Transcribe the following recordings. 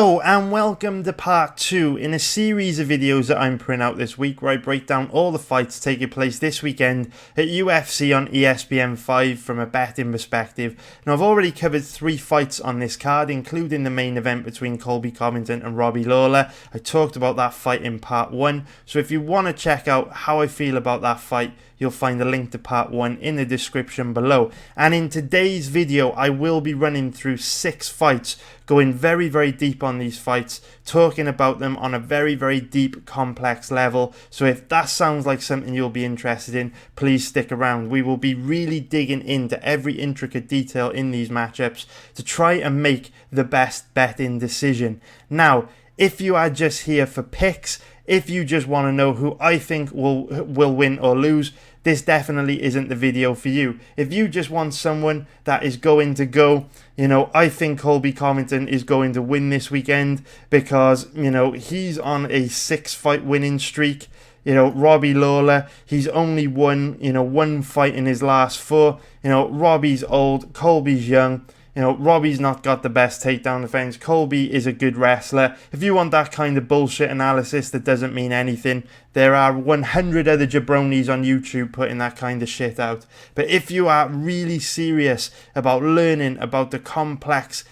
Hello and welcome to part 2 in a series of videos that I'm putting out this week where I break down all the fights taking place this weekend at UFC on ESPN 5 from a betting perspective. Now I've already covered 3 fights on this card, including the main event between Covington and Lawler. I talked about that fight in part 1, so if you want to check out how I feel about that fight, you'll find a link to part 1 in the description below. And in today's video, I will be running through 6 fights, going very deep on these fights, talking about them on a very deep, complex level. So if that sounds like something you'll be interested in, please stick around. We will be really digging into every intricate detail in these matchups to try and make the best betting decision. Now, if you are just here for picks, if you just want to know who I think will win or lose, this definitely isn't the video for you. If you just want someone that is going to go, I think Covington is going to win this weekend because, he's on a 6-fight winning streak. Lawler, he's only won, one fight in his last 4. Robbie's old, Colby's young. Robbie's not got the best takedown defense. Colby is a good wrestler. If you want that kind of bullshit analysis that doesn't mean anything, there are 100 other jabronis on YouTube putting that kind of shit out. But if you are really serious about learning about the complex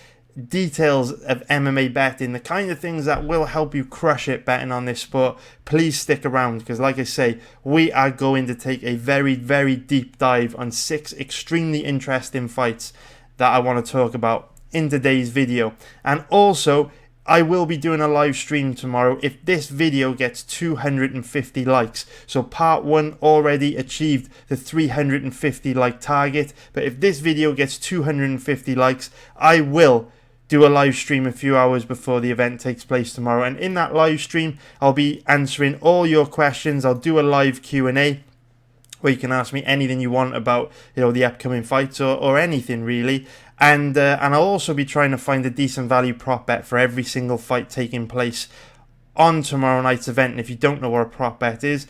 details of MMA betting, the kind of things that will help you crush it betting on this sport, please stick around because, like I say, we are going to take a very deep dive on 6 extremely interesting fights that I want to talk about in today's video. And also, I will be doing a live stream tomorrow if this video gets 250 likes. So part 1 already achieved the 350 like target, but if this video gets 250 likes, I will do a live stream a few hours before the event takes place tomorrow. And in that live stream, I'll be answering all your questions. I'll do a live Q&A where you can ask me anything you want about the upcoming fights or anything really, and I'll also be trying to find a decent value prop bet for every single fight taking place on tomorrow night's event. And if you don't know what a prop bet is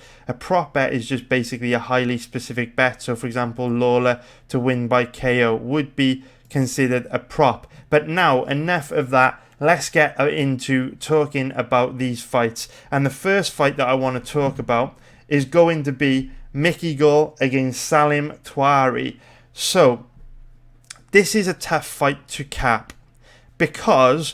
just basically a highly specific bet. So for example, Lawler to win by KO would be considered a prop. But now, enough of that. Let's get into talking about these fights. And the first fight that I want to talk about is going to be Gall against Salim Touahri. So this is a tough fight to cap because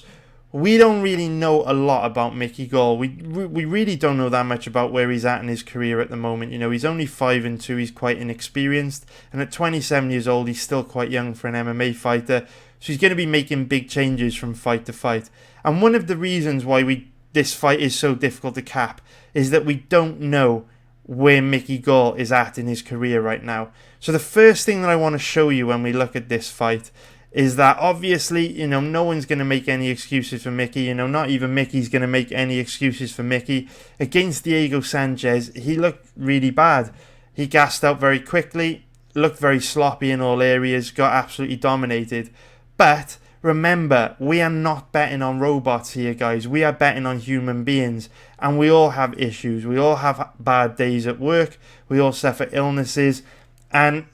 we don't really know a lot about Gall. We really don't know that much about where he's at in his career at the moment. He's only 5-2. He's quite inexperienced, and at 27 years old, he's still quite young for an MMA fighter. So he's going to be making big changes from fight to fight. And one of the reasons why this fight is so difficult to cap is that we don't know where Gall is at in his career right now. So the first thing that I want to show you when we look at this fight is that obviously, no one's going to make any excuses for Mickey. Not even Mickey's going to make any excuses for Mickey. Against Diego Sanchez, he looked really bad. He gassed out very quickly, looked very sloppy in all areas, got absolutely dominated. But remember, we are not betting on robots here, guys. We are betting on human beings. And we all have issues. We all have bad days at work. We all suffer illnesses. And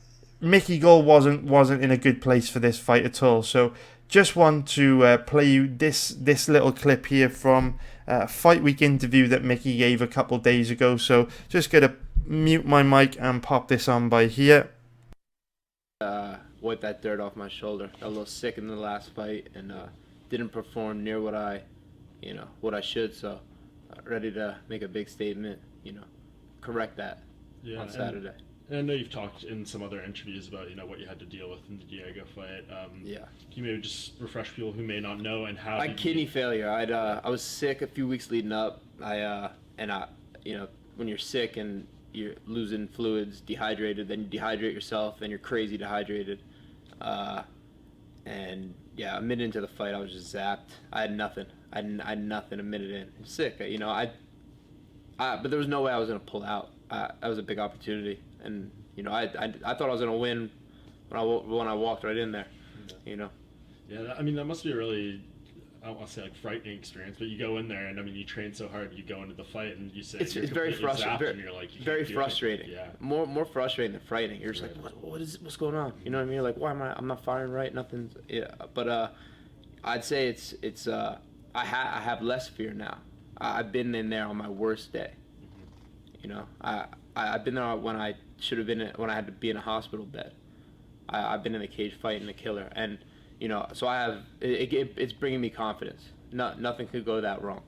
Gall wasn't in a good place for this fight at all. So just want to play you this little clip here from a Fight Week interview that Mickey gave a couple days ago. So just going to mute my mic and pop this on by here. Wipe that dirt off my shoulder. Got a little sick in the last fight and didn't perform near what I should. So ready to make a big statement. Correct that on Saturday. And I know you've talked in some other interviews about what you had to deal with in the Diego fight. Can you maybe just refresh people who may not know and how? Kidney failure. I was sick a few weeks leading up. When you're sick and you're losing fluids, dehydrated, then you dehydrate yourself, then you're crazy dehydrated. A minute into the fight, I was just zapped. I had nothing. I had nothing a minute in. I'm sick. But there was no way I was going to pull out. That was a big opportunity. And, I thought I was going to win when I walked right in there, Yeah, that must be a really, I don't want to say frightening experience, but you go in there and you train so hard, you go into the fight and you say it's very frustrating. Very frustrating. Yeah. More frustrating than frightening. You're just like, what's going on? You know what I mean? You're like, why am I'm not firing right? Nothing's. Yeah. But I'd say it's I have less fear now. I've been in there on my worst day. You know, I've been there when I should have been when I had to be in a hospital bed. I've been in the cage fighting a killer, and you know, so I have it's bringing me confidence. Nothing could go that wrong.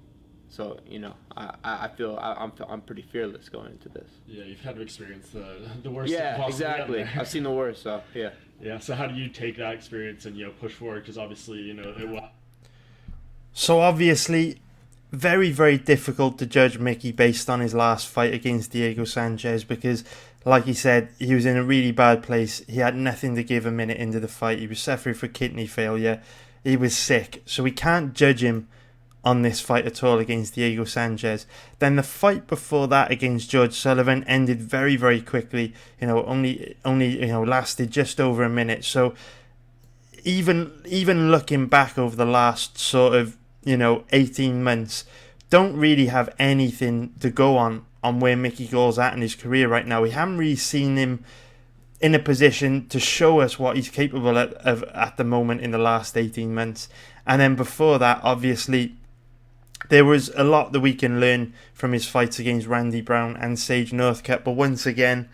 So you know, I feel I'm pretty fearless going into this. Yeah, you've had to experience the worst. Yeah, exactly. I've seen the worst, so yeah. Yeah. So how do you take that experience and push forward? Because obviously it was. So obviously, very, very difficult to judge Mickey based on his last fight against Diego Sanchez because, like he said, he was in a really bad place. He had nothing to give a minute into the fight. He was suffering from kidney failure. He was sick. So we can't judge him on this fight at all against Diego Sanchez. Then the fight before that against George Sullivan ended very, very quickly. Only lasted just over a minute. So even looking back over the last sort of 18 months, don't really have anything to go on where Mickey Gall's at in his career right now. We haven't really seen him in a position to show us what he's capable of at the moment in the last 18 months. And then before that, obviously, there was a lot that we can learn from his fights against Randy Brown and Sage Northcutt. But once again,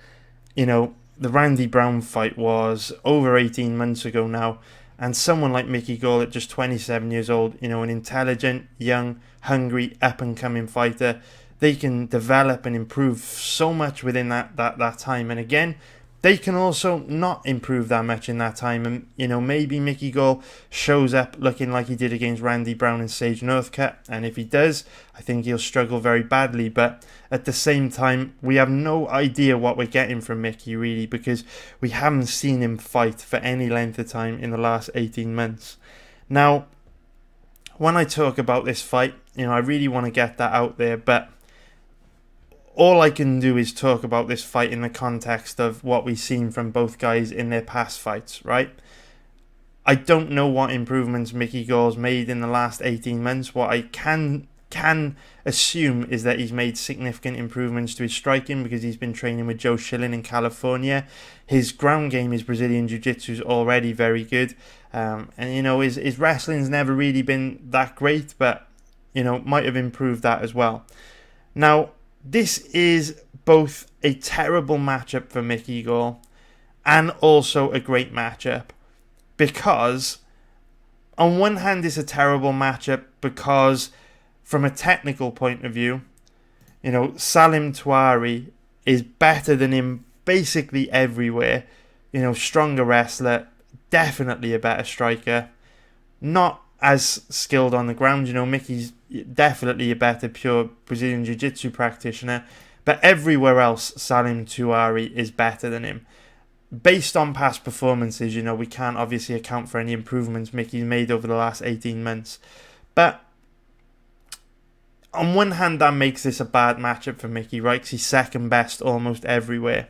the Randy Brown fight was over 18 months ago now. And someone like Mickey Gall at just 27 years old, an intelligent, young, hungry, up-and-coming fighter, they can develop and improve so much within that time. And again, they can also not improve that much in that time. And, maybe Mickey Gall shows up looking like he did against Randy Brown and Sage Northcutt. And if he does, I think he'll struggle very badly. But at the same time, we have no idea what we're getting from Mickey, really, because we haven't seen him fight for any length of time in the last 18 months. Now, when I talk about this fight, I really want to get that out there, but all I can do is talk about this fight in the context of what we've seen from both guys in their past fights, right? I don't know what improvements Mickey Gall's made in the last 18 months. What I can assume is that he's made significant improvements to his striking because he's been training with Joe Schilling in California. His ground game, his Brazilian Jiu-Jitsu is already very good. And his wrestling's never really been that great, but, might have improved that as well. Now, this is both a terrible matchup for Mickey Gall and also a great matchup because on one hand it's a terrible matchup because from a technical point of view, Salim Touahri is better than him basically everywhere. Stronger wrestler, definitely a better striker, not as skilled on the ground. Mickey's definitely a better pure Brazilian Jiu-Jitsu practitioner, but everywhere else Salim Touahri is better than him. Based on past performances, we can't obviously account for any improvements Mickey's made over the last 18 months. But on one hand, that makes this a bad matchup for Mickey, right? 'Cause he's second best almost everywhere.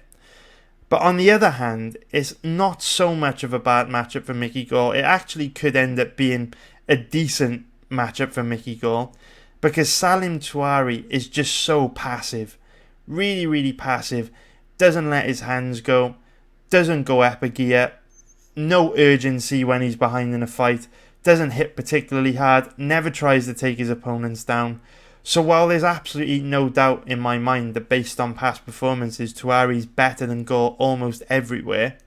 But on the other hand, it's not so much of a bad matchup for Mickey Gall. It actually could end up being a decent matchup for Mickey Gall because Salim Touahri is just so passive. Really, really passive. Doesn't let his hands go. Doesn't go up a gear. No urgency when he's behind in a fight. Doesn't hit particularly hard. Never tries to take his opponents down. So while there's absolutely no doubt in my mind that based on past performances, Touahri's better than Gall almost everywhere,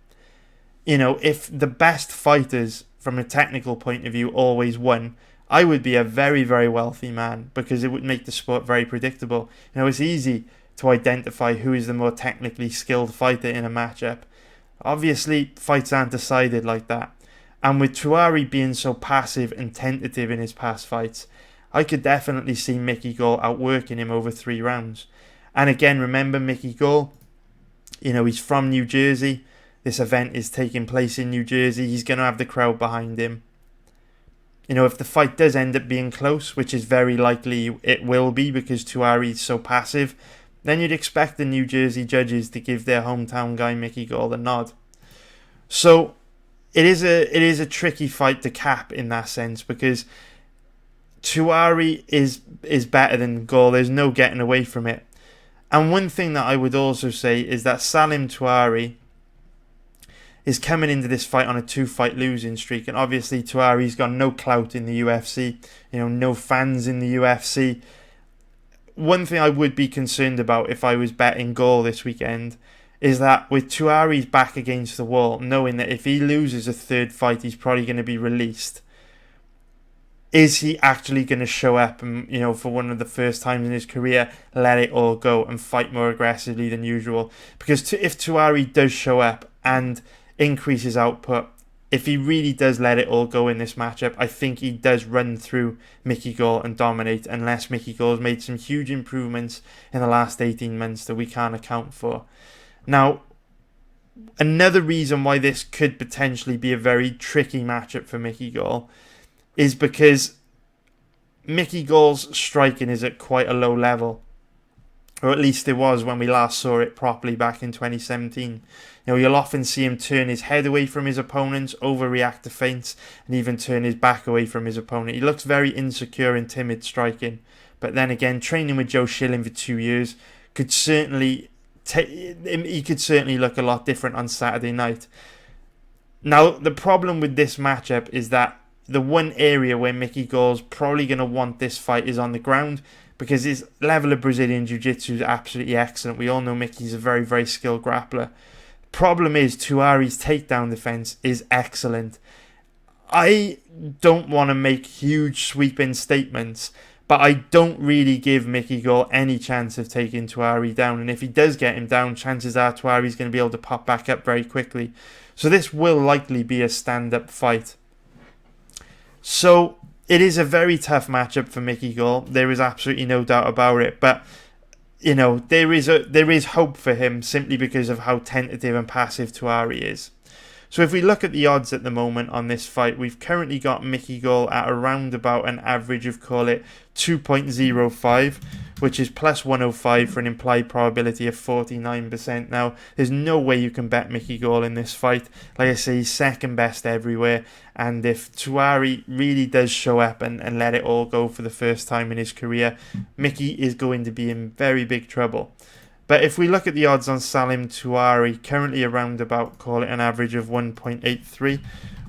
if the best fighters from a technical point of view always won, I would be a very, very wealthy man because it would make the sport very predictable. It's easy to identify who is the more technically skilled fighter in a matchup. Obviously, fights aren't decided like that. And with Touahri being so passive and tentative in his past fights, I could definitely see Mickey Gall outworking him over 3 rounds. And again, remember Mickey Gall, he's from New Jersey. This event is taking place in New Jersey. He's going to have the crowd behind him. If the fight does end up being close, which is very likely it will be because Touahri is so passive, then you'd expect the New Jersey judges to give their hometown guy Mickey Gall the nod. So it is a tricky fight to cap in that sense because Touahri is better than Gall. There's no getting away from it. And one thing that I would also say is that Salim Touahri is coming into this fight on a 2-fight losing streak, and obviously Touahri's got no clout in the UFC, no fans in the UFC. One thing I would be concerned about if I was betting Gall this weekend is that with Touahri's back against the wall, knowing that if he loses a third fight, he's probably going to be released, is he actually going to show up and, for one of the first times in his career, let it all go and fight more aggressively than usual? Because if Touahri does show up and increase his output, if he really does let it all go in this matchup, I think he does run through Mickey Gall and dominate, unless Mickey Gall's made some huge improvements in the last 18 months that we can't account for. Now, another reason why this could potentially be a very tricky matchup for Mickey Gall is because Mickey Gall's striking is at quite a low level. Or at least it was when we last saw it properly back in 2017. You'll often see him turn his head away from his opponents, overreact to feints, and even turn his back away from his opponent. He looks very insecure and timid striking. But then again, training with Joe Schilling for 2 years could certainly look a lot different on Saturday night. Now, the problem with this matchup is that the one area where Mickey Gall's probably going to want this fight is on the ground, because his level of Brazilian Jiu-Jitsu is absolutely excellent. We all know Mickey's a very, very skilled grappler. Problem is, Touahri's takedown defense is excellent. I don't want to make huge sweeping statements, but I don't really give Mickey Gall any chance of taking Touahri down. And if he does get him down, chances are Touahri's going to be able to pop back up very quickly. So this will likely be a stand-up fight. So it is a very tough matchup for Mickey Gall. There is absolutely no doubt about it. But, there is hope for him simply because of how tentative and passive Touahri is. So if we look at the odds at the moment on this fight, we've currently got Mickey Gall at around about an average of, call it, 2.05, which is plus 105 for an implied probability of 49%. Now, there's no way you can bet Mickey Gall in this fight. Like I say, he's second best everywhere. And if Touahri really does show up and let it all go for the first time in his career, Mickey is going to be in very big trouble. But if we look at the odds on Salim Touahri, currently around about, call it an average of 1.83,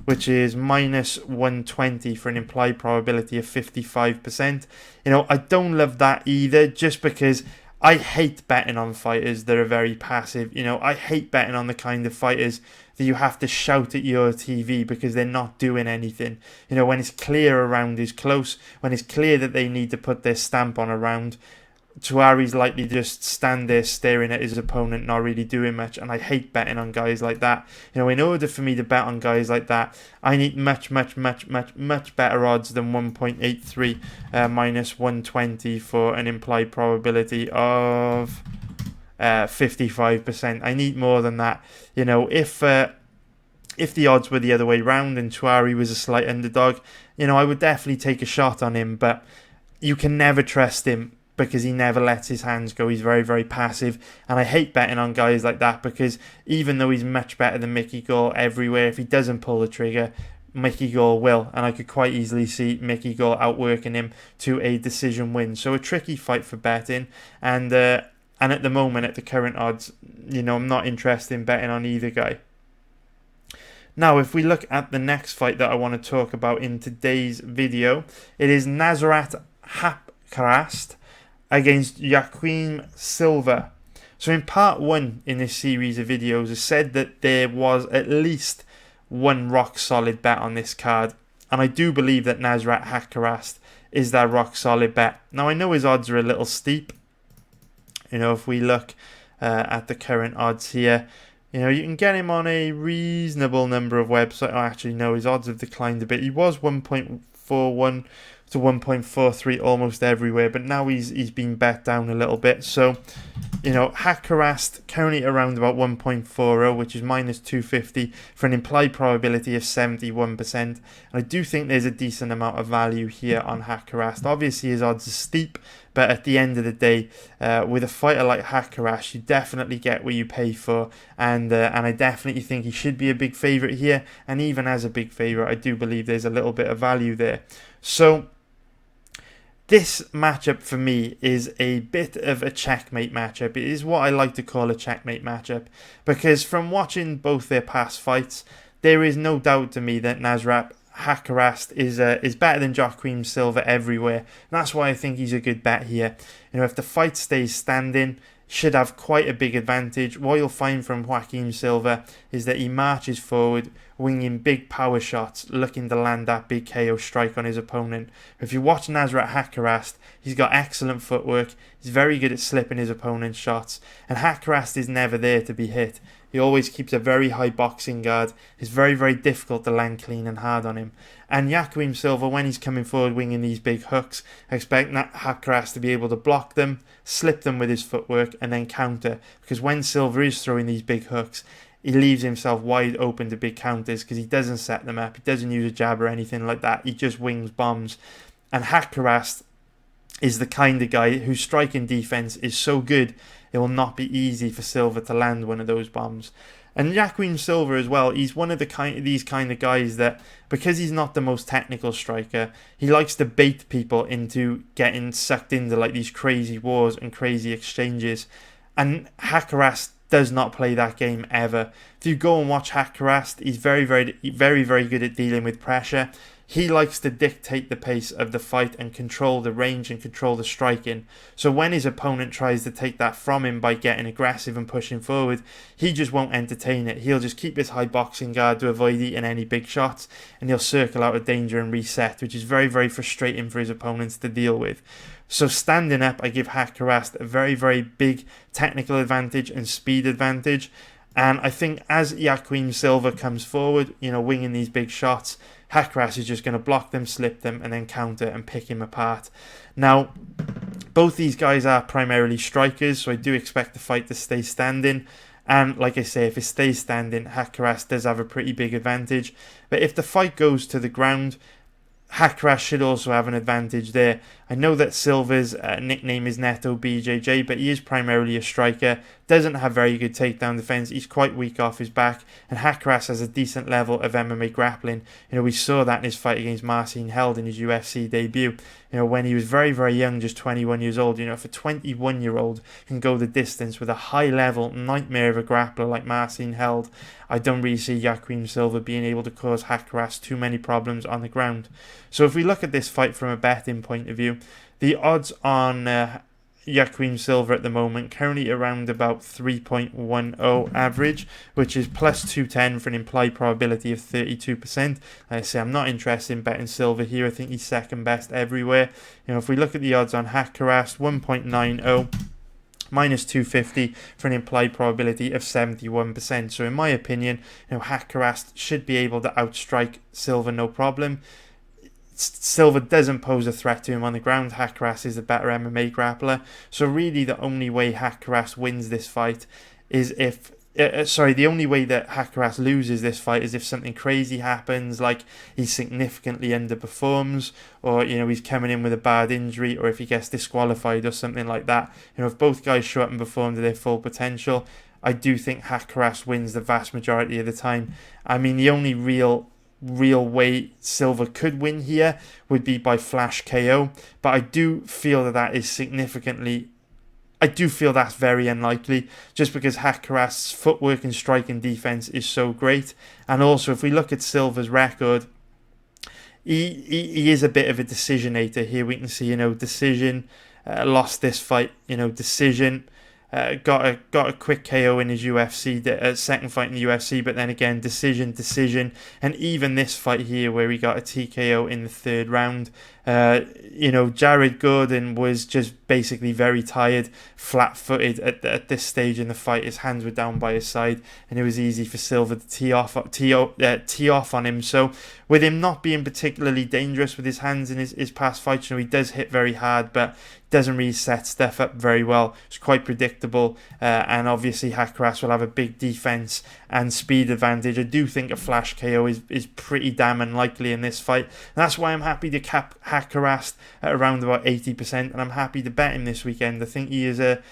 which is minus 120 for an implied probability of 55%. I don't love that either, just because I hate betting on fighters that are very passive. I hate betting on the kind of fighters that you have to shout at your TV because they're not doing anything. When it's clear a round is close, when it's clear that they need to put their stamp on a round, Touahri's likely to just stand there staring at his opponent, not really doing much, and I hate betting on guys like that. In order for me to bet on guys like that, I need much better odds than 1.83 minus 120 for an implied probability of 55%. I need more than that. If the odds were the other way round and Touahri was a slight underdog, I would definitely take a shot on him, but you can never trust him, because he never lets his hands go. He's very, very passive. And I hate betting on guys like that, because even though he's much better than Mickey Gall everywhere, if he doesn't pull the trigger, Mickey Gall will. And I could quite easily see Mickey Gall outworking him to a decision win. So a tricky fight for betting. And at the moment, at the current odds, I'm not interested in betting on either guy. Now, if we look at the next fight that I want to talk about in today's video, it is Meerschaert Haqparast against Joaquim Silva. So in part 1 in this series of videos, I said that there was at least one rock solid bet on this card, and I do believe that Meerschaert Haqparast is that rock solid bet. Now, I know his odds are a little steep. If we look at the current odds here, you can get him on a reasonable number of websites. Oh, actually, no, his odds have declined a bit. He was 1.41 to 1.43 almost everywhere, but now he's been bet down a little bit. So, Haqparast currently around about 1.40, which is minus 250 for an implied probability of 71%. And I do think there's a decent amount of value here on Haqparast. Obviously, his odds are steep, but at the end of the day, with a fighter like Haqparast, you definitely get what you pay for, and I definitely think he should be a big favourite here. And even as a big favourite, I do believe there's a little bit of value there. So, This matchup for me is a bit of a checkmate matchup. It is what I like to call a checkmate matchup, because from watching both their past fights, there is no doubt to me that Nasrat Haqparast is better than Joaquim Silva everywhere. And that's why I think he's a good bet here. If the fight stays standing, should have quite a big advantage. What you'll find from Joaquim Silva is that he marches forward, winging big power shots, looking to land that big KO strike on his opponent. If you watch Nasrat Haqparast, he's got excellent footwork, he's very good at slipping his opponent's shots, and Haqparast is never there to be hit. He always keeps a very high boxing guard. It's very, very difficult to land clean and hard on him. And Joaquim Silva, when he's coming forward winging these big hooks, I expect Haqparast to be able to block them, slip them with his footwork, and then counter. Because when Silva is throwing these big hooks, he leaves himself wide open to big counters because he doesn't set them up. He doesn't use a jab or anything like that. He just wings bombs. And Haqparast is the kind of guy whose striking defense is so good, it will not be easy for Silva to land one of those bombs. And Joaquim Silva as well, he's one of these kind of guys that, because he's not the most technical striker, he likes to bait people into getting sucked into like these crazy wars and crazy exchanges. And Haqparast does not play that game ever. If you go and watch Haqparast, he's very, very, very, very good at dealing with pressure. He likes to dictate the pace of the fight and control the range and control the striking. So when his opponent tries to take that from him by getting aggressive and pushing forward, he just won't entertain it. He'll just keep his high boxing guard to avoid eating any big shots, and he'll circle out of danger and reset, which is very, very frustrating for his opponents to deal with. So standing up, I give Haqparast a very, very big technical advantage and speed advantage. And I think as Joaquim Silva comes forward, winging these big shots, Haqparast is just going to block them, slip them, and then counter and pick him apart. Now, both these guys are primarily strikers, so I do expect the fight to stay standing. And like I say, if it stays standing, Haqparast does have a pretty big advantage. But if the fight goes to the ground, Haqparast should also have an advantage there. I know that Silva's nickname is Neto BJJ, but he is primarily a striker, doesn't have very good takedown defense, he's quite weak off his back, and Haqparast has a decent level of MMA grappling. We saw that in his fight against Meerschaert held in his UFC debut. When he was very, very young, just 21 years old, if a 21-year-old can go the distance with a high-level nightmare of a grappler like Meerschaert held, I don't really see Joaquim Silva being able to cause Haqparast too many problems on the ground. So if we look at this fight from a betting point of view, the odds on Joaquim Silva at the moment currently around about 3.10 average, which is plus 210 for an implied probability of 32%. Like I say, I'm not interested in betting Silva here. I think he's second best everywhere. If we look at the odds on Haqparast, 1.90 minus 250 for an implied probability of 71%. So in my opinion, Haqparast should be able to outstrike Silva no problem. Silva doesn't pose a threat to him on the ground. Haqparast is a better MMA grappler. So really the only way Haqparast wins this fight is if... the only way that Haqparast loses this fight is if something crazy happens, like he significantly underperforms, or he's coming in with a bad injury, or if he gets disqualified or something like that. If both guys show up and perform to their full potential, I do think Haqparast wins the vast majority of the time. I mean, the only real way Silva could win here would be by flash KO, but I do feel that is significantly... I do feel that's very unlikely, just because Haqparast's footwork and striking defense is so great. And also, if we look at Silva's record, he is a bit of a decisionator here. We can see, decision, lost this fight, decision, got a quick KO in his UFC, second fight in the UFC, but then again, decision, and even this fight here where he got a TKO in the third round. Jared Gordon was just basically very tired, flat-footed at this stage in the fight. His hands were down by his side, and it was easy for Silva to tee off on him. So with him not being particularly dangerous with his hands in his past fights, he does hit very hard, but doesn't really set stuff up very well. It's quite predictable, and obviously Haqparast will have a big defense and speed advantage. I do think a flash KO is pretty damn unlikely in this fight, and that's why I'm happy to cap Haqparast at around about 80%, and I'm happy to bet him this weekend. I think he is a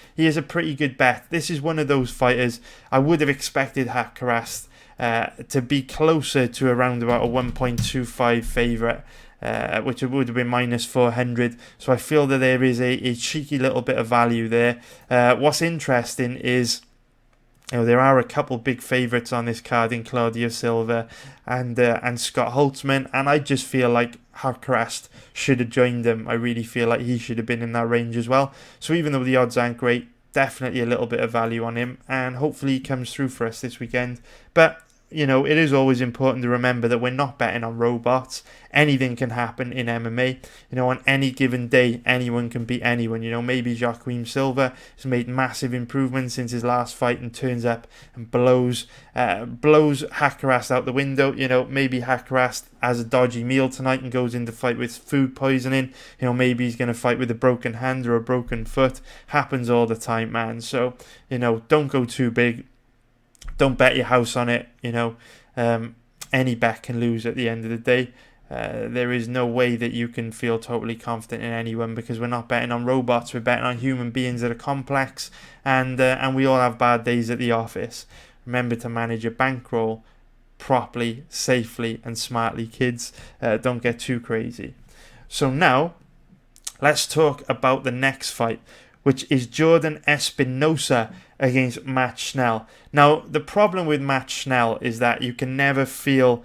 pretty good bet. This is one of those fighters I would have expected Haqparast to be closer to around about a 1.25 favourite. which would have been minus 400. So I feel that there is a cheeky little bit of value there. What's interesting is, there are a couple big favourites on this card in Claudio Silva and Scott Holtzmann, and I just feel like Haqparast should have joined them. I really feel like he should have been in that range as well. So even though the odds aren't great, definitely a little bit of value on him, and hopefully he comes through for us this weekend. But it is always important to remember that we're not betting on robots. Anything can happen in MMA. On any given day, anyone can beat anyone. Maybe Joaquim Silva has made massive improvements since his last fight and turns up and blows Haqparast out the window. Maybe Haqparast has a dodgy meal tonight and goes into fight with food poisoning. Maybe he's going to fight with a broken hand or a broken foot. Happens all the time, man. So, don't go too big. Don't bet your house on it. Any bet can lose at the end of the day. There is no way that you can feel totally confident in anyone, because we're not betting on robots. We're betting on human beings that are complex, and we all have bad days at the office. Remember to manage your bankroll properly, safely, and smartly, kids. Don't get too crazy. So now, let's talk about the next fight, which is Jordan Espinosa against Matt Schnell. Now, the problem with Matt Schnell is that you can never feel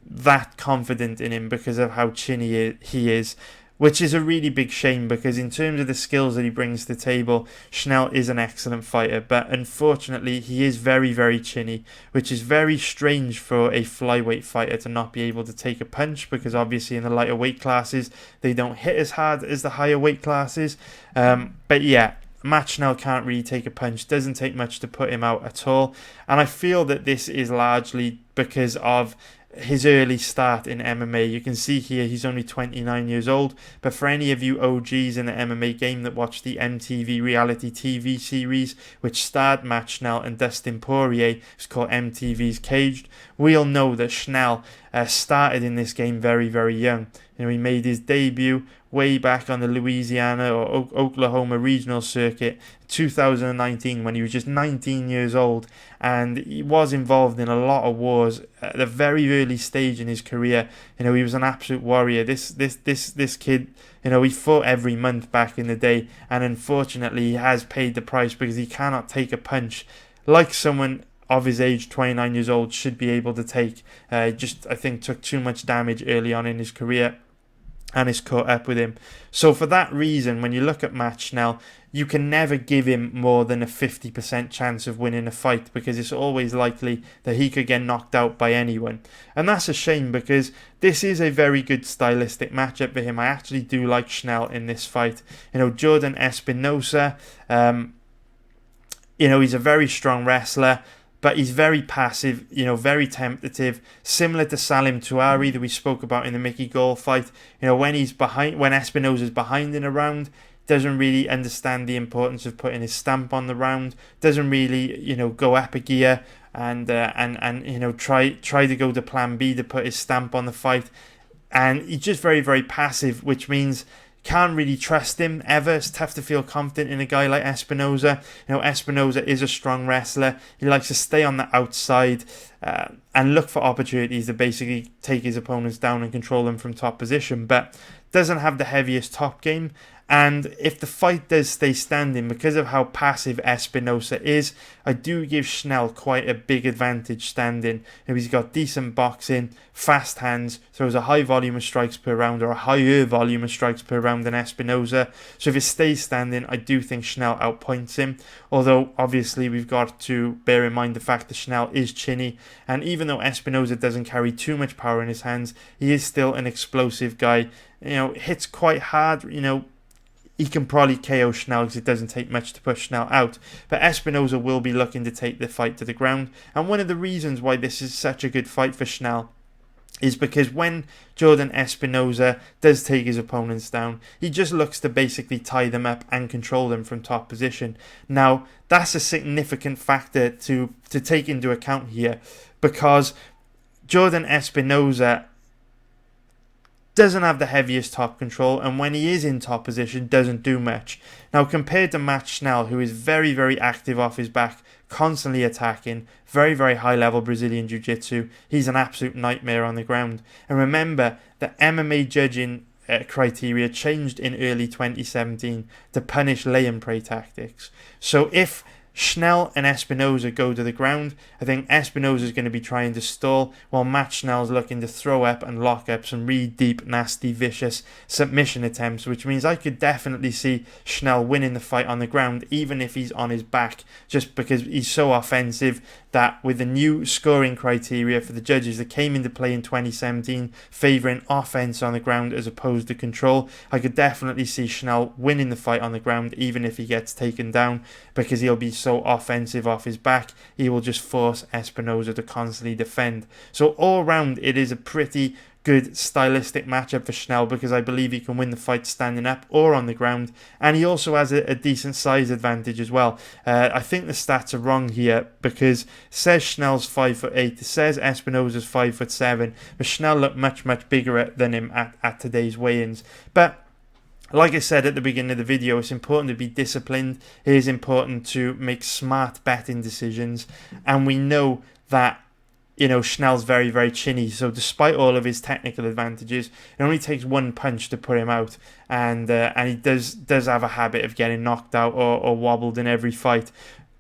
that confident in him because of how chinny he is, which is a really big shame, because in terms of the skills that he brings to the table, Schnell is an excellent fighter, but unfortunately he is very, very chinny, which is very strange for a flyweight fighter to not be able to take a punch, because obviously in the lighter weight classes they don't hit as hard as the higher weight classes. But yeah, Matt Schnell can't really take a punch, doesn't take much to put him out at all, and I feel that this is largely because of his early start in MMA. You can see here he's only 29 years old, but for any of you OGs in the MMA game that watched the MTV reality TV series which starred Matt Schnell and Dustin Poirier, it's called MTV's Caged, we'll know that Schnell started in this game very, very young. He made his debut way back on the Louisiana or Oklahoma regional circuit 2019 when he was just 19 years old, and he was involved in a lot of wars at the very early stage in his career. He was an absolute warrior. This kid, he fought every month back in the day, and unfortunately he has paid the price because he cannot take a punch like someone of his age, 29 years old, should be able to take. I think took too much damage early on in his career, and it's caught up with him. So for that reason, when you look at Matt Schnell, you can never give him more than a 50% chance of winning a fight, because it's always likely that he could get knocked out by anyone. And that's a shame, because this is a very good stylistic matchup for him. I actually do like Schnell in this fight. Jordan Espinosa, he's a very strong wrestler, but he's very passive, very tentative, similar to Salim Touahri that we spoke about in the Mickey Gall fight. When Espinosa's behind in a round, doesn't really understand the importance of putting his stamp on the round, doesn't really, go up a gear and try to go to plan B to put his stamp on the fight. And he's just very, very passive, which means can't really trust him ever. It's tough to feel confident in a guy like Espinosa. Espinosa is a strong wrestler. He likes to stay on the outside and look for opportunities to basically take his opponents down and control them from top position, but doesn't have the heaviest top game. And if the fight does stay standing, because of how passive Espinosa is, I do give Schnell quite a big advantage standing. He's got decent boxing, fast hands, throws a high volume of strikes per round, or a higher volume of strikes per round than Espinosa. So if it stays standing, I do think Schnell outpoints him. Although, obviously, we've got to bear in mind the fact that Schnell is chinny. And even though Espinosa doesn't carry too much power in his hands, he is still an explosive guy. Hits quite hard, he can probably KO Schnell because it doesn't take much to push Schnell out. But Espinosa will be looking to take the fight to the ground. And one of the reasons why this is such a good fight for Schnell is because when Jordan Espinosa does take his opponents down, he just looks to basically tie them up and control them from top position. Now, that's a significant factor to take into account here, because Jordan Espinosa doesn't have the heaviest top control, and when he is in top position, doesn't do much. Now, compared to Matt Schnell, who is very, very active off his back, constantly attacking, very, very high-level Brazilian Jiu-Jitsu. He's an absolute nightmare on the ground. And remember, the MMA judging criteria changed in early 2017 to punish lay and pray tactics. So if Schnell and Espinosa go to the ground, I think Espinosa is going to be trying to stall, while Matt Schnell's looking to throw up and lock up some really deep, nasty, vicious submission attempts, which means I could definitely see Schnell winning the fight on the ground, even if he's on his back, just because he's so offensive that with the new scoring criteria for the judges that came into play in 2017, favouring offence on the ground as opposed to control, I could definitely see Schnell winning the fight on the ground, even if he gets taken down, because he'll be so offensive off his back, he will just force Espinosa to constantly defend. So all round, it is a pretty good stylistic matchup for Schnell, because I believe he can win the fight standing up or on the ground, and he also has a decent size advantage as well. I think the stats are wrong here, because it says Schnell's 5'8", it says Espinosa's 5'7", but Schnell looked much bigger than him at today's weigh-ins. But like I said at the beginning of the video, it's important to be disciplined. It is important to make smart betting decisions, and we know that Schnell's very, very chinny. So despite all of his technical advantages, it only takes one punch to put him out, and he does have a habit of getting knocked out or wobbled in every fight.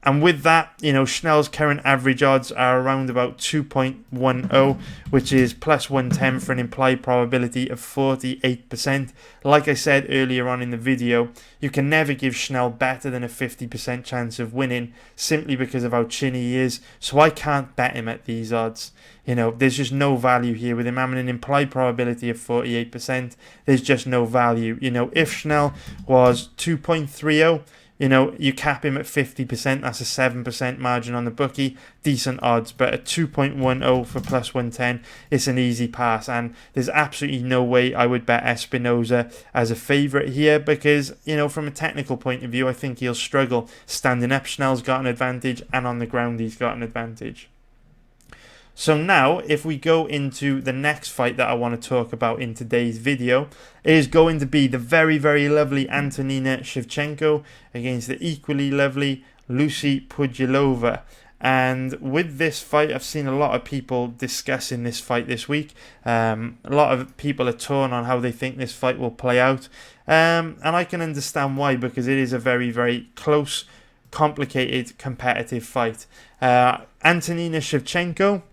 And with that, Schnell's current average odds are around about 2.10, which is plus 110 for an implied probability of 48%. Like I said earlier on in the video, you can never give Schnell better than a 50% chance of winning, simply because of how chinny he is. So I can't bet him at these odds. There's just no value here with him having an implied probability of 48%. There's just no value. If Schnell was 2.30, you cap him at 50%, that's a 7% margin on the bookie, decent odds. But at 2.10 for plus 110, it's an easy pass, and there's absolutely no way I would bet Espinosa as a favourite here, because, from a technical point of view, I think he'll struggle. Standing up, Schnell's got an advantage, and on the ground, he's got an advantage. So now, if we go into the next fight that I want to talk about in today's video, it is going to be the very, very lovely Antonina Shevchenko against the equally lovely Lucy Pudilova. And with this fight, I've seen a lot of people discussing this fight this week. A lot of people are torn on how they think this fight will play out. And I can understand why, because it is a very, very close, complicated, competitive fight. Antonina Shevchenko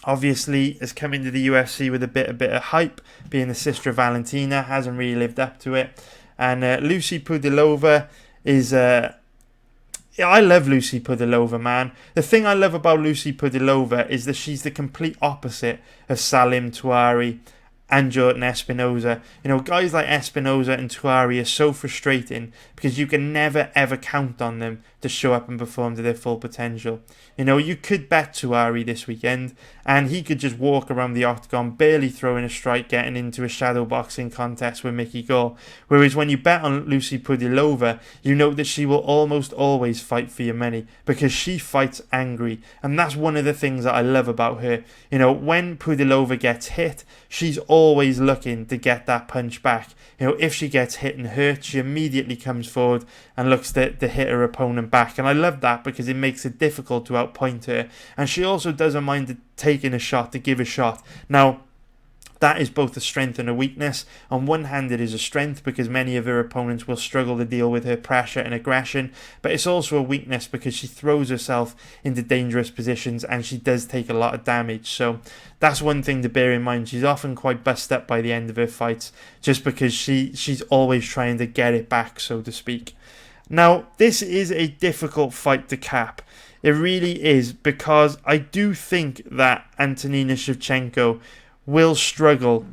obviously has come into the UFC with a bit of hype, being the sister of Valentina, hasn't really lived up to it. And Lucy Pudilova is... I love Lucy Pudilova, man. The thing I love about Lucy Pudilova is that she's the complete opposite of Salim Touahri and Jordan Espinosa. Guys like Espinosa and Touahri are so frustrating, because you can never ever count on them to show up and perform to their full potential. You could bet Touahri this weekend, and he could just walk around the octagon, barely throwing a strike, getting into a shadow boxing contest with Mickey Gall. Whereas when you bet on Lucy Pudilova, you know that she will almost always fight for your money, because she fights angry. And that's one of the things that I love about her. When Pudilova gets hit, she's always looking to get that punch back. If she gets hit and hurt, she immediately comes forward and looks to hit her opponent back. And I love that, because it makes it difficult to outpoint her. And she also doesn't mind taking a shot to give a shot. Now, that is both a strength and a weakness. On one hand, it is a strength, because many of her opponents will struggle to deal with her pressure and aggression, but it's also a weakness because she throws herself into dangerous positions and she does take a lot of damage. So that's one thing to bear in mind. She's often quite bust up by the end of her fights, just because she's always trying to get it back, so to speak. Now, this is a difficult fight to cap. It really is, because I do think that Antonina Shevchenko will struggle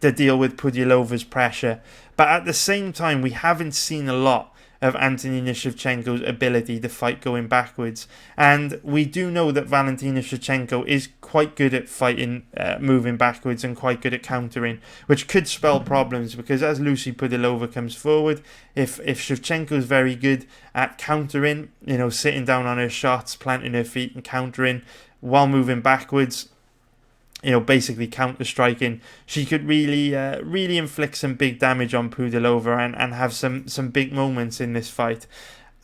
to deal with Pudilova's pressure. But at the same time, we haven't seen a lot of Antonina Shevchenko's ability to fight going backwards. And we do know that Valentina Shevchenko is quite good at fighting moving backwards and quite good at countering, which could spell problems, because as Lucy Pudilova comes forward, if Shevchenko is very good at countering, sitting down on her shots, planting her feet and countering while moving backwards, basically counter-striking, she could really inflict some big damage on Pudilova and have some big moments in this fight.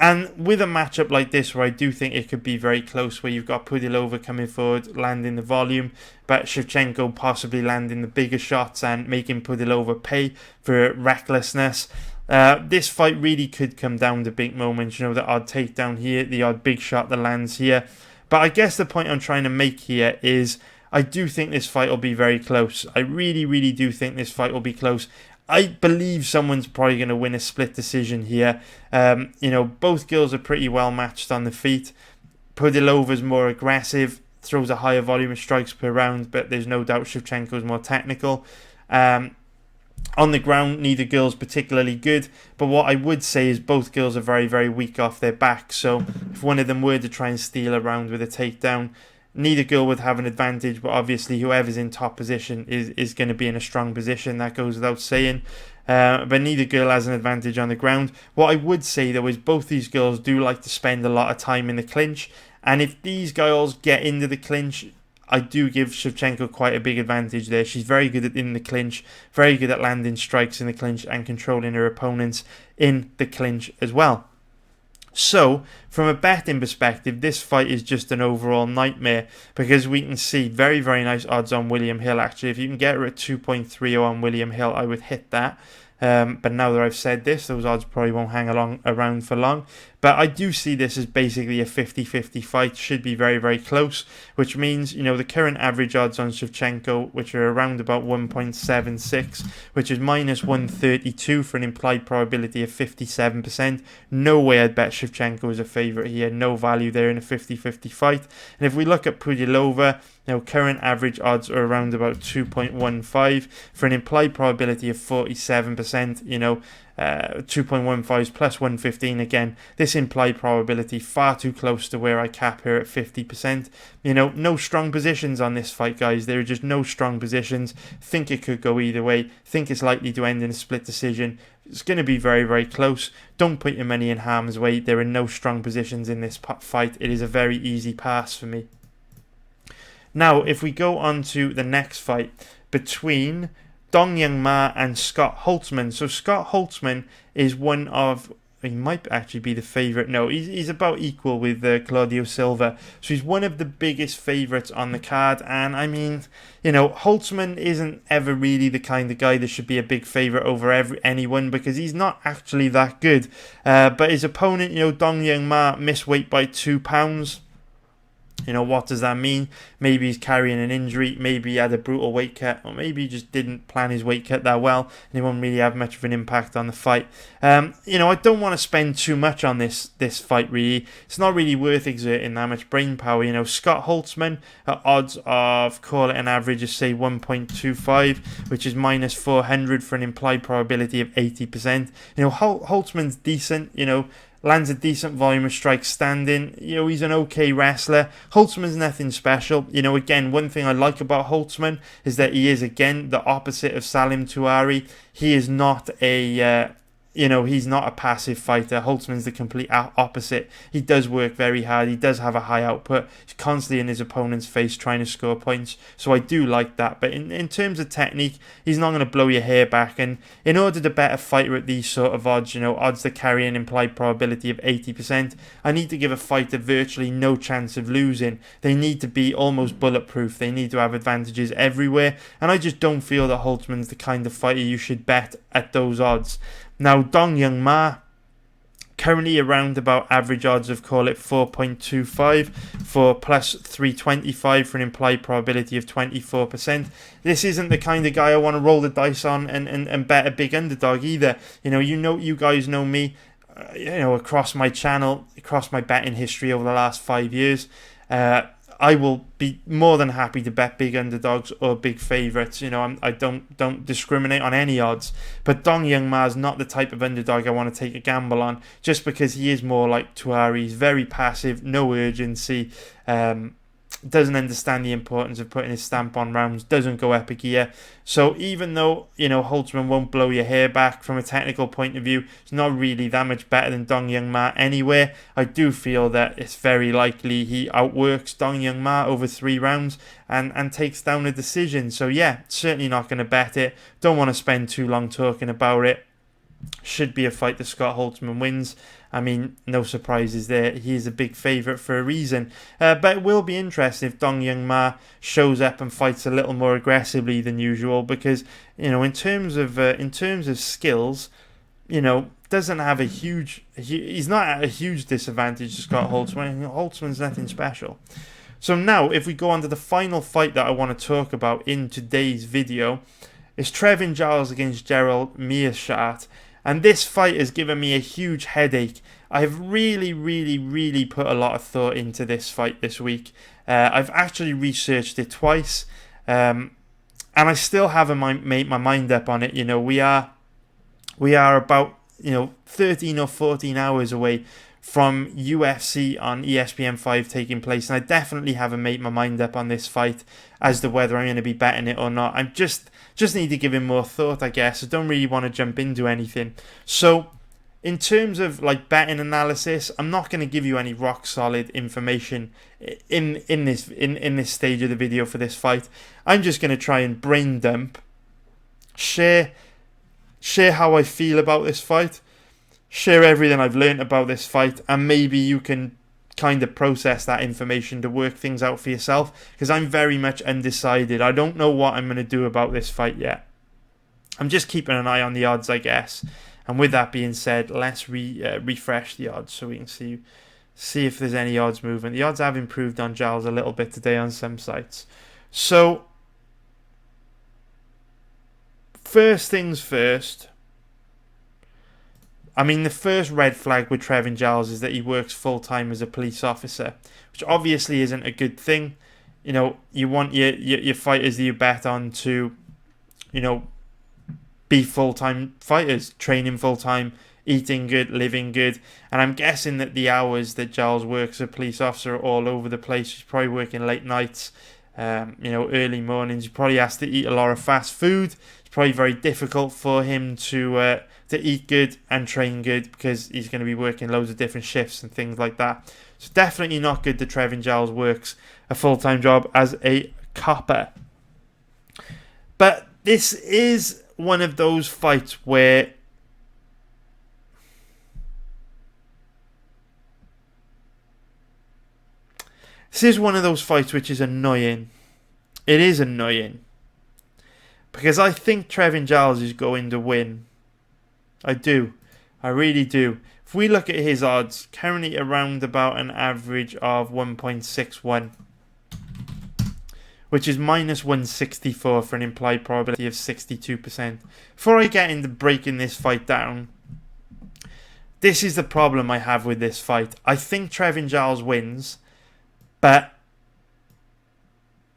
And with a matchup like this, where I do think it could be very close, where you've got Pudilova coming forward, landing the volume, but Shevchenko possibly landing the bigger shots and making Pudilova pay for recklessness. This fight really could come down to big moments, the odd takedown here, the odd big shot that lands here. But I guess the point I'm trying to make here is I do think this fight will be very close. I really, really do think this fight will be close. I believe someone's probably going to win a split decision here. Both girls are pretty well matched on the feet. Pudilova's more aggressive, throws a higher volume of strikes per round, but there's no doubt Shevchenko's more technical. On the ground, neither girl's particularly good, but what I would say is both girls are very, very weak off their back, so if one of them were to try and steal a round with a takedown, neither girl would have an advantage, but obviously whoever's in top position is going to be in a strong position, that goes without saying. But neither girl has an advantage on the ground. What I would say though is both these girls do like to spend a lot of time in the clinch, and if these girls get into the clinch, I do give Shevchenko quite a big advantage there. She's very good at in the clinch, very good at landing strikes in the clinch and controlling her opponents in the clinch as well. So, from a betting perspective, this fight is just an overall nightmare because we can see very, very nice odds on William Hill. Actually, if you can get her at 2.30 on William Hill, I would hit that. But now that I've said this, those odds probably won't hang around for long. But I do see this as basically a 50-50 fight. Should be very, very close, which means, the current average odds on Shevchenko, which are around about 1.76, which is minus 132 for an implied probability of 57%. No way I'd bet Shevchenko as a favourite here. No value there in a 50-50 fight. And if we look at Pudilova, current average odds are around about 2.15 for an implied probability of 47%. 2.15 is plus 115 again. This implied probability far too close to where I cap her at 50%. No strong positions on this fight, guys. There are just no strong positions. Think it could go either way. Think it's likely to end in a split decision. It's going to be very, very close. Don't put your money in harm's way. There are no strong positions in this fight. It is a very easy pass for me. Now, if we go on to the next fight between Dong Young Ma and Scott Holtzmann. So Scott Holtzmann is one of, he might actually be the favourite. No, he's about equal with Claudio Silva. So he's one of the biggest favourites on the card. And I mean, Holtzmann isn't ever really the kind of guy that should be a big favourite over anyone because he's not actually that good. But his opponent, Dong Young Ma, missed weight by 2 pounds. What does that mean? Maybe he's carrying an injury, maybe he had a brutal weight cut, or maybe he just didn't plan his weight cut that well, and it won't really have much of an impact on the fight. I don't want to spend too much on this fight, really. It's not really worth exerting that much brain power. Scott Holtzmann at odds of, call it an average of, say, 1.25, which is minus 400 for an implied probability of 80%. Holtzmann's decent, lands a decent volume of strikes standing. He's an okay wrestler. Holtzmann's nothing special. Again, one thing I like about Holtzmann is that he is, again, the opposite of Salim Touahri. He is not he's not a passive fighter. Holtzmann's the complete opposite. He does work very hard. He does have a high output. He's constantly in his opponent's face trying to score points. So I do like that. But in terms of technique, he's not going to blow your hair back. And in order to bet a fighter at these sort of odds, odds that carry an implied probability of 80%, I need to give a fighter virtually no chance of losing. They need to be almost bulletproof. They need to have advantages everywhere. And I just don't feel that Holtzmann's the kind of fighter you should bet at those odds. Now, Dong Young Ma, currently around about average odds of, call it 4.25 for plus 325 for an implied probability of 24%. This isn't the kind of guy I want to roll the dice on and bet a big underdog either. You guys know me, across my channel, across my betting history over the last 5 years. I will be more than happy to bet big underdogs or big favourites. I don't discriminate on any odds. But Dong Young Ma is not the type of underdog I want to take a gamble on, just because he is more like Touahri. He's very passive, no urgency. Doesn't understand the importance of putting his stamp on rounds, doesn't go up a gear. So even though, Holtzmann won't blow your hair back from a technical point of view, it's not really that much better than Dong Young Ma anyway. I do feel that it's very likely he outworks Dong Young Ma over 3 rounds and takes down a decision. So yeah, certainly not going to bet it. Don't want to spend too long talking about it. should be a fight that Scott Holtzmann wins. I mean, no surprises there. He is a big favourite for a reason. But it will be interesting if Dong Young Ma shows up and fights a little more aggressively than usual, because, you know, in terms of skills, you know, doesn't have a huge. He's not at a huge disadvantage to Scott Holtzmann. Holtzmann's nothing special. So now, if we go on to the final fight that I want to talk about in today's video, it's Trevin Giles against Gerald Meerschaert. And this fight has given me a huge headache. I've really put a lot of thought into this fight this week. I've actually researched it twice. And I still haven't made my mind up on it. You know, we are about, 13 or 14 hours away from UFC on ESPN 5 taking place. And I definitely haven't made my mind up on this fight as to whether I'm going to be betting it or not. I'm just need to give him more thought, I guess. I don't really want to jump into anything. So, in terms of like betting analysis, I'm not going to give you any rock solid information in this stage of the video for this fight. I'm just going to try and brain dump, share how I feel about this fight, share everything I've learned about this fight, and maybe you can kind of process that information to work things out for yourself, because I'm very much undecided. I don't know what I'm going to do about this fight yet. I'm just keeping an eye on the odds, I guess. And with that being said, let's refresh the odds so we can see if there's any odds movement. The odds have improved on Giles a little bit today on some sites. So, first things first. I mean, the first red flag with Trevin Giles is that he works full-time as a police officer, which obviously isn't a good thing. You know, you want your fighters that you bet on to, be full-time fighters, training full-time, eating good, living good. And I'm guessing that the hours that Giles works as a police officer are all over the place. He's probably working late nights, early mornings. He probably has to eat a lot of fast food. It's probably very difficult for him to eat good and train good, because he's going to be working loads of different shifts and things like that. So definitely not good that Trevin Giles works a full-time job as a copper. But this is one of those fights where which is annoying. It is annoying, because I think Trevin Giles is going to win. I do. I really do. If we look at his odds, currently around about an average of 1.61, which is minus 164 for an implied probability of 62%. Before I get into breaking this fight down, this is the problem I have with this fight. I think Trevin Giles wins, but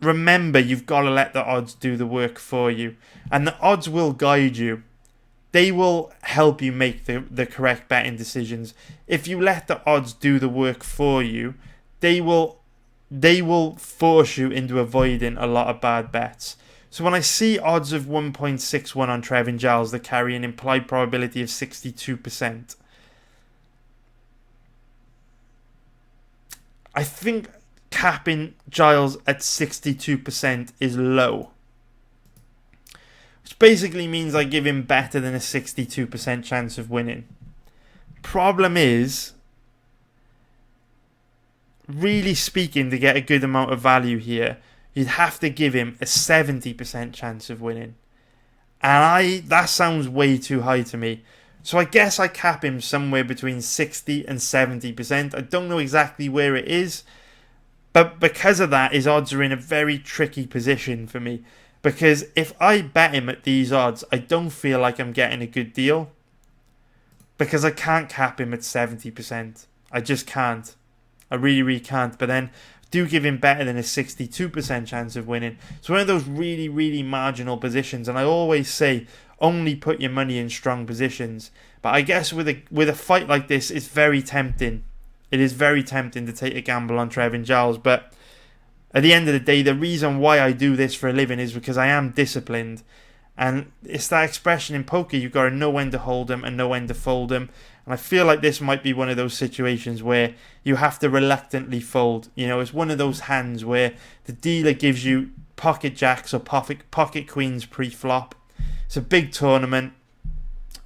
remember, you've got to let the odds do the work for you. And the odds will guide you. They will help you make the correct betting decisions. If you let the odds do the work for you, they will force you into avoiding a lot of bad bets. So when I see odds of 1.61 on Trevin Giles that carry an implied probability of 62%, I think capping Giles at 62% is low. Which basically means I give him better than a 62% chance of winning. Problem is, really speaking, to get a good amount of value here, you'd have to give him a 70% chance of winning. And that sounds way too high to me. So I guess I cap him somewhere between 60 and 70%. I don't know exactly where it is. But because of that, his odds are in a very tricky position for me. Because if I bet him at these odds, I don't feel like I'm getting a good deal. Because I can't cap him at 70%. I just can't. I really can't. But then do give him better than a 62% chance of winning. It's one of those really marginal positions. And I always say, only put your money in strong positions. But I guess with a fight like this, it's very tempting. It is very tempting to take a gamble on Trevin Giles. But at the end of the day, the reason why I do this for a living is because I am disciplined. And it's that expression in poker, you've got to know when to hold them and know when to fold them. And I feel like this might be one of those situations where you have to reluctantly fold. You know, it's one of those hands where the dealer gives you pocket jacks or pocket queens pre-flop. It's a big tournament.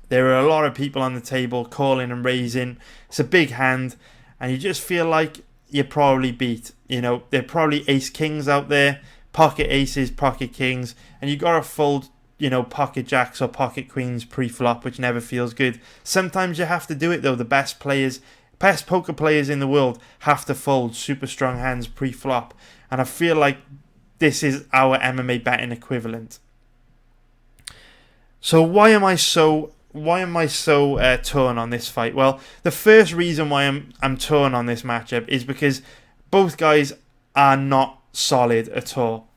There are a lot of people on the table calling and raising. It's a big hand, and you just feel like you're probably beat. You know, there are probably ace-kings out there, pocket aces, pocket kings, and you got to fold, you know, pocket jacks or pocket queens pre-flop, which never feels good. Sometimes you have to do it, though. The best poker players in the world have to fold super strong hands pre-flop, and I feel like this is our MMA betting equivalent. So why am I so torn on this fight? Well, the first reason why I'm torn on this matchup is because both guys are not solid at all.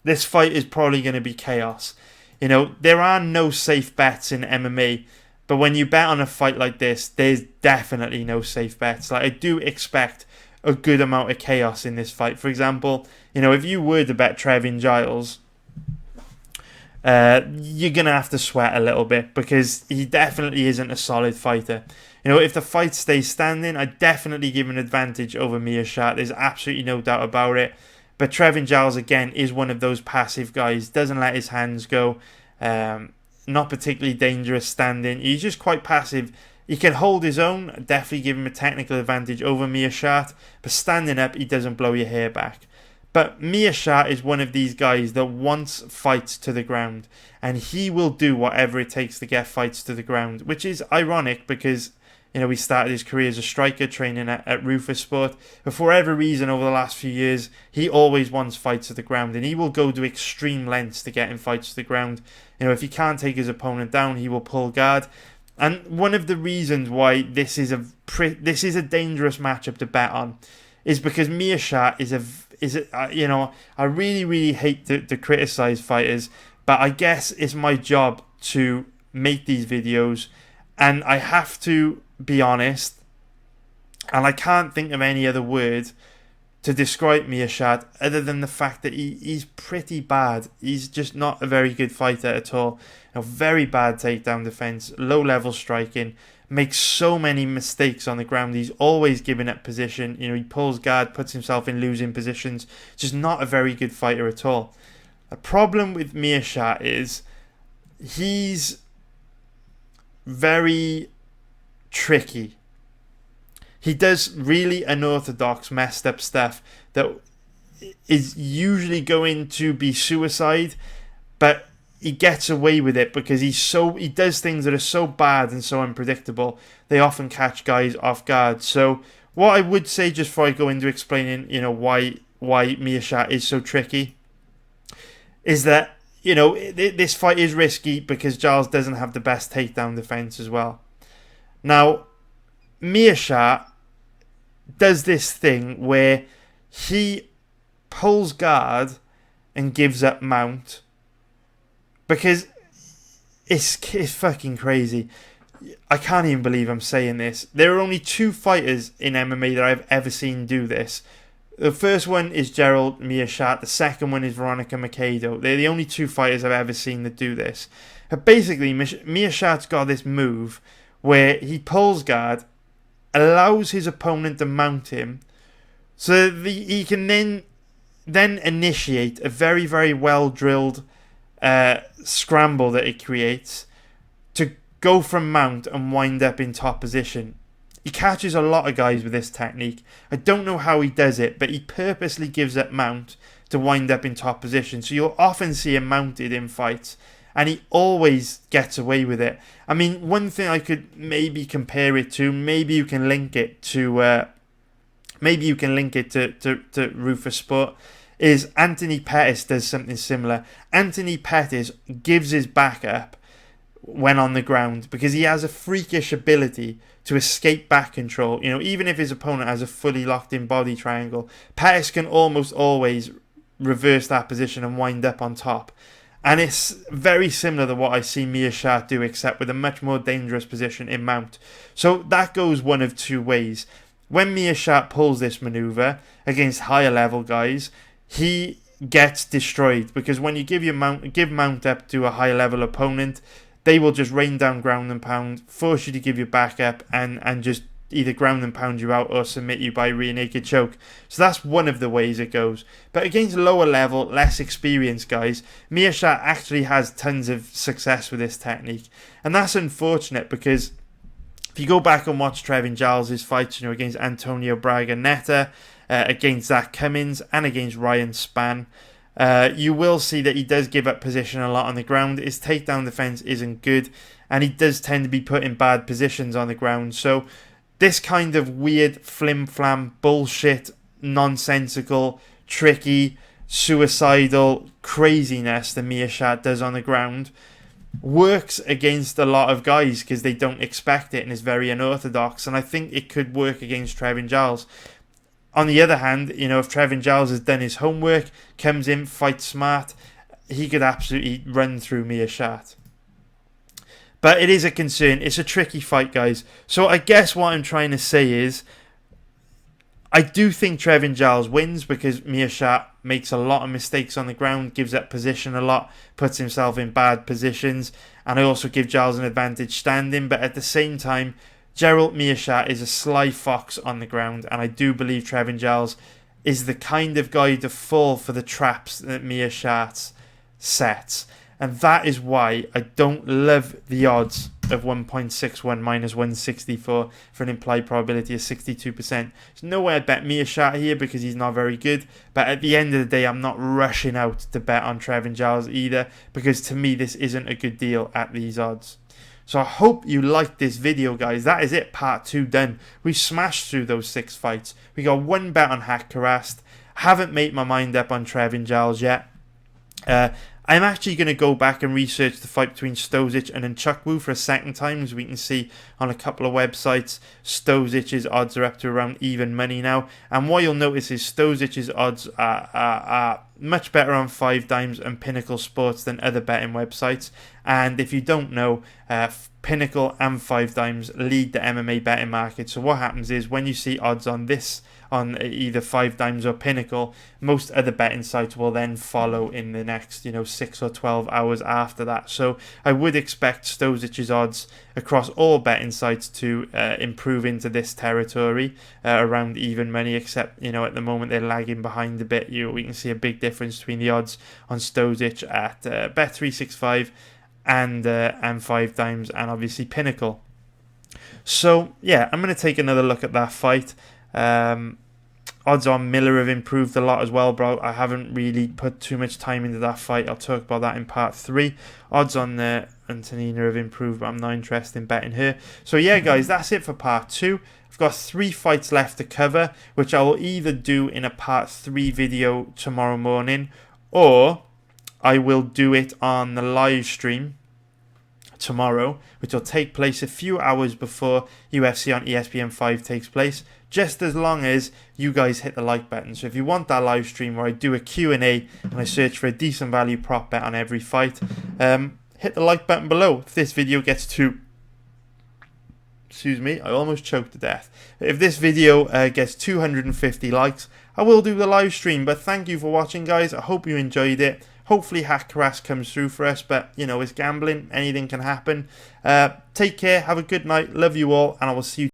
This fight is probably going to be chaos. You know, there are no safe bets in MMA, but when you bet on a fight like this, there's definitely no safe bets. Like, I do expect a good amount of chaos in this fight. For example, you know, if you were to bet Giles, you're going to have to sweat a little bit because he definitely isn't a solid fighter. You know, if the fight stays standing, I'd definitely give an advantage over Meerschaert. There's absolutely no doubt about it. But Giles, again, is one of those passive guys. Doesn't let his hands go. Not particularly dangerous standing. He's just quite passive. He can hold his own. Definitely give him a technical advantage over Meerschaert. But standing up, he doesn't blow your hair back. But Meerschaert is one of these guys that wants fights to the ground. And he will do whatever it takes to get fights to the ground. Which is ironic because, you know, he started his career as a striker training at Rufus Sport. But for whatever reason, over the last few years, he always wants fights to the ground. And he will go to extreme lengths to get in fights to the ground. You know, if he can't take his opponent down, he will pull guard. And one of the reasons why this is a dangerous matchup to bet on is because Meerschaert you know, I really hate to criticize fighters, but I guess it's my job to make these videos, and I have to be honest, and I can't think of any other word to describe Meerschaert other than the fact that he's pretty bad. He's just not a very good fighter at all. You know, very bad takedown defense, low level striking, makes so many mistakes on the ground. He's always giving up position. You know, he pulls guard, puts himself in losing positions. Just not a very good fighter at all. The problem with Meerschaert is he's very tricky. He does really unorthodox, messed up stuff that is usually going to be suicide, but he gets away with it because he does things that are so bad and so unpredictable. They often catch guys off guard. So what I would say, just before I go into explaining, you know, why Meerschaert is so tricky, is that, you know, this fight is risky because Giles doesn't have the best takedown defense as well. Now, Meerschaert does this thing where he pulls guard and gives up mount because it's fucking crazy. I can't even believe I'm saying this. There are only two fighters in MMA that I've ever seen do this. The first one is Gerald Meerschaert. The second one is Veronica Macedo. They're the only two fighters I've ever seen that do this. But basically, Meerschaert's got this move where he pulls guard, allows his opponent to mount him, so that he can then initiate a very, very well drilled scramble that it creates to go from mount and wind up in top position. He catches a lot of guys with this technique. I don't know how he does it, but he purposely gives up mount to wind up in top position. So you'll often see him mounted in fights, and he always gets away with it. I mean, one thing I could maybe compare it to, maybe you can link it to Rufus Sport, is Anthony Pettis does something similar. Anthony Pettis gives his back up when on the ground because he has a freakish ability to escape back control. You know, even if his opponent has a fully locked in body triangle, Pettis can almost always reverse that position and wind up on top. And it's very similar to what I see Meerschaert do, except with a much more dangerous position in mount. So that goes one of two ways. When Meerschaert pulls this maneuver against higher level guys, he gets destroyed because when you give mount up to a higher level opponent, they will just rain down ground and pound, force you to give your back up and just either ground and pound you out or submit you by rear naked choke. So that's one of the ways it goes. But against lower level, less experienced guys, Meerschaert actually has tons of success with this technique. And that's unfortunate because if you go back and watch Trevin Giles' fights, against Antonio Braganetta, against Zach Cummins, and against Ryan Spann, you will see that he does give up position a lot on the ground. His takedown defense isn't good, and he does tend to be put in bad positions on the ground. So this kind of weird flim-flam bullshit, nonsensical, tricky, suicidal craziness that Meerschaert does on the ground works against a lot of guys because they don't expect it and is very unorthodox. And I think it could work against Trevin Giles. On the other hand, if Trevin Giles has done his homework, comes in, fights smart, he could absolutely run through Meerschaert. But it is a concern. It's a tricky fight, guys. So I guess what I'm trying to say is I do think Trevin Giles wins because Meerschaert makes a lot of mistakes on the ground, gives up position a lot, puts himself in bad positions, and I also give Giles an advantage standing. But at the same time, Gerald Meerschaert is a sly fox on the ground, and I do believe Trevin Giles is the kind of guy to fall for the traps that Meerschaert sets. And that is why I don't love the odds of 1.61 minus 164 for an implied probability of 62%. There's no way I bet Meerschaert here because he's not very good. But at the end of the day, I'm not rushing out to bet on Trevin Giles either because to me, this isn't a good deal at these odds. So I hope you liked this video, guys. That is it, part 2 done. We smashed through those 6 fights. We got 1 bet on Haqparast. Haven't made my mind up on Trevin Giles yet. I'm actually going to go back and research the fight between Stosic and Nchukwu for a second time. As we can see on a couple of websites, Stosic's odds are up to around even money now. And what you'll notice is Stosic's odds are much better on 5 Dimes and Pinnacle Sports than other betting websites. And if you don't know, Pinnacle and 5 Dimes lead the MMA betting market. So what happens is when you see odds on this, on either 5 Dimes or Pinnacle, most other betting sites will then follow in the next 6 or 12 hours after that. So I would expect Stosic's odds across all betting sites to improve into this territory around even money, except at the moment they're lagging behind a bit. We can see a big difference between the odds on Stosic at Bet365 and 5 Dimes and obviously Pinnacle. So yeah, I'm going to take another look at that fight. Odds on Miller have improved a lot as well, bro. I haven't really put too much time into that fight. I'll talk about that in part 3. Odds on Antonina have improved, but I'm not interested in betting her. So yeah, guys, that's it for part 2. I've got 3 fights left to cover, which I will either do in a part 3 video tomorrow morning, or I will do it on the live stream tomorrow, which will take place a few hours before UFC on ESPN 5 takes place, just as long as you guys hit the like button. So if you want that live stream where I do a Q&A and I search for a decent value prop bet on every fight, hit the like button below. If this video gets to, excuse me, I almost choked to death. If this video gets 250 likes, I will do the live stream. But thank you for watching, guys. I hope you enjoyed it. Hopefully Haqparast comes through for us, but it's gambling, anything can happen. Take care, have a good night, love you all, and I will see you